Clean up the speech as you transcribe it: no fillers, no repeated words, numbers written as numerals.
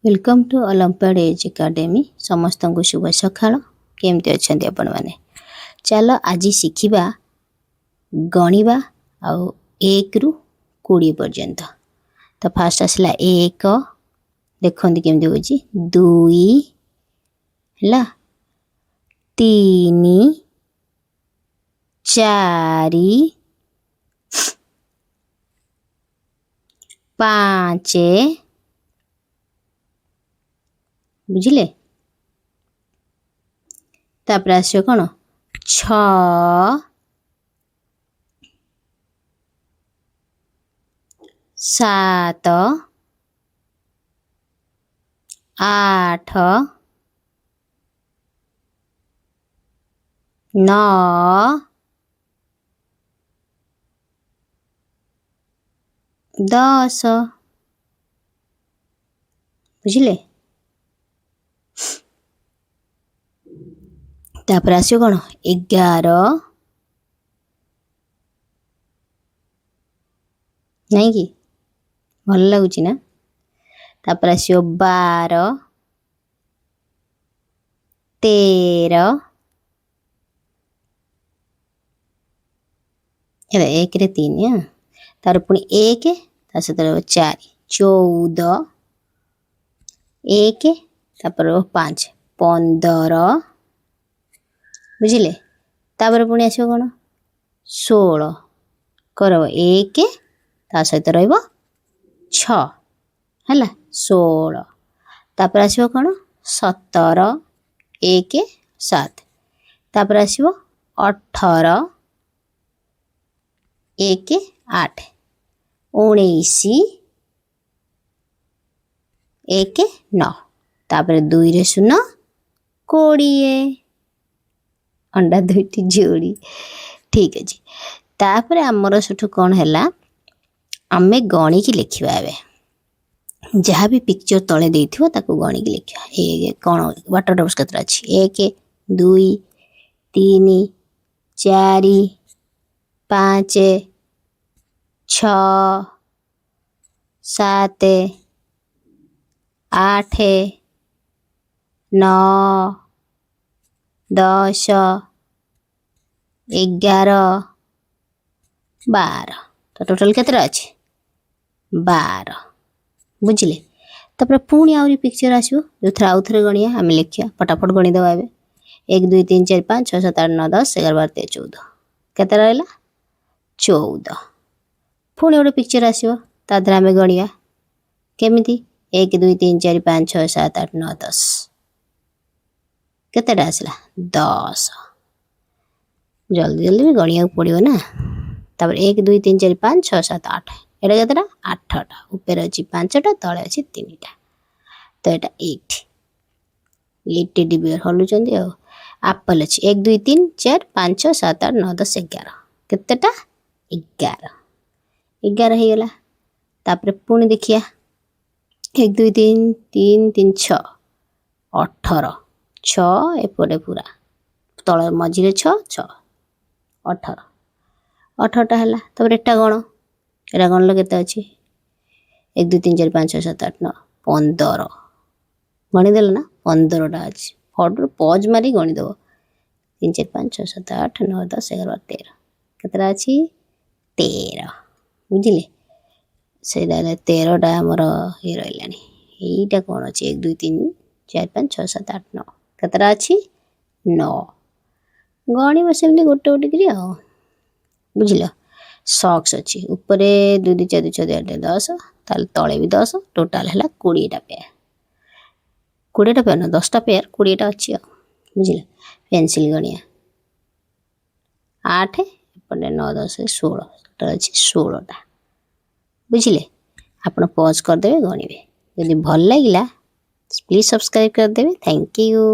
Welcome to Olympiad Edge Academy समस्त को शुभ सकाळ केमती अच्छा आपण मैंने चल आज शिखा गणिबा आउ 1 रु 20 पर्यंत। तो फास्ट आसला 1 देखते केमती होची 2 है 3 4 5 बुझिले तापर आसो कौन 6 7 8 9 10 बुझिले तापर आसो कौन 11 नहीं कि भल लगुच ना तापर आसो 12 13 एक रे 3 तार पुणी 1 सहित 4 14 1 तापर 5 15 बुझिले तापर पुणी आसो कौन 16 कर 1 सहित रहिबो 6 है 16 तापर आसो कौन 17 1 7 तापर आसो 18 1 8 19 1 9 तापर 2 रे 0 20 अंडा 2टी जोड़ी ठीक अच्छे तापर आमर सुठू कौन है आमे गणी की लिखा ए जहाँ भी पिक्चर तले देथिबो ताको गणी की लिखा ए कौन वाटर ड्रॉप्स केतरा अछि 1 2 3 4 5 6 7 8 9 10 11 12 तो टोटल केतरा अछि 12 बुझिले तापर पुणी आउरी पिक्चर आसो जो थरा आउ थरे गणिया आम लिखिया फटाफट गणी दवा एबे 1 2 3 4 5 6 7 8 9 10 11 12 13 14 केतरा रहला 14 पुणी गोटे पिक्चर आसो ता द्वारा आम गणिया केमिति 1 2 3 4 5 6 7 8 9 10 केतेटा आसला 10 जल्दी जल्दी भी गणिया पड़ो ना तापर 1 2 3 4 5 6 7 8 एटा केतेटा 8टा ऊपर अछि 5टा तळे अछि 3टा तो एटा 8 टेडी बियर हलु चंदी एप्पल अछि 1 2 3 4 5 6 7 8 9 10 11 केतेटा 11 11 हे गेला तापर पुणी देखिया 1 2 3 3 3 6 18 6 एपटे पूरा तळ मझिरे 6 6 18 18टा हला तापर एटा गण लो केते अछि 1 2 3 4 5 6 7 8 9 15 गणी देल ना 15टा अछि फॉर पॉज मारी गणी देबो 3 4 5 6 7 8 9 10 11 12 13 केतरा अछि 13 बुझिले से 13टा हमर हे रहलानी एटा कोन अछि 1 2 3 4 5 6 7 8 9 केतरा अछि 9 गणी बसेमती गोटे गोटे करी बुझिल सॉक्स अच्छी ऊपर 2 2 4 2 6 8 10 ताल तले भी 10 टोटाल है 20टा पेयर 20टा पेयर ना 10टा पेयर 20टा अच्छी बुझिल पेंसिल गणिया 8 एपटे 9 10 16 टोटाल अच्छी 16टा बुझिले आपण पॉज कर देबे गणिबे यदि भल लागिला प्लीज सब्सक्राइब कर देबे थैंक यू।